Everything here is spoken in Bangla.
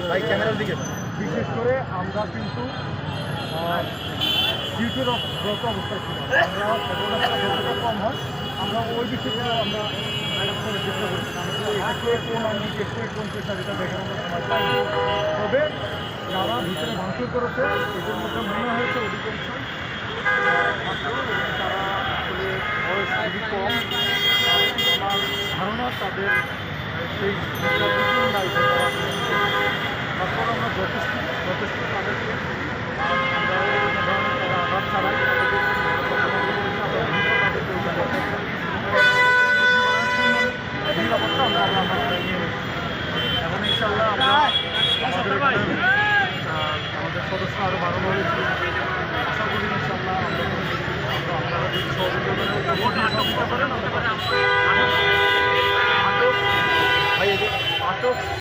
ভাই ক্যামেরার দিকে বিশেষ করে আমরা কিন্তু ডিউটির অবস্থায় ছিল, আমরা যতটা কম হয় আমরা ওই বিষয়টা আমরা ম্যানেজ করার চেষ্টা করি। কোন আইনি কোন পেশা যেটা দেখে আমরা সময় পাই। তবে যারা ভিতরে ভাঙচুর করেছে এদের মধ্যে মনে হয়েছে অধিকাংশ তারা আসলে বয়স খুবই কম। আমার ধারণা তাদের সেই নাই। তারপর আমরা যথেষ্ট তাদেরকে আমরা তারা আঘাত ছাড়াই নিরাপত্তা আমরা নিয়ে নেব। এখন ইনশাল্লাহ আমরা আমাদের সদস্য আরও বাড়ানো হয়েছে। আশা করি ইনশাল্লাহ আপনারা যদি সহযোগিতা করেন আটক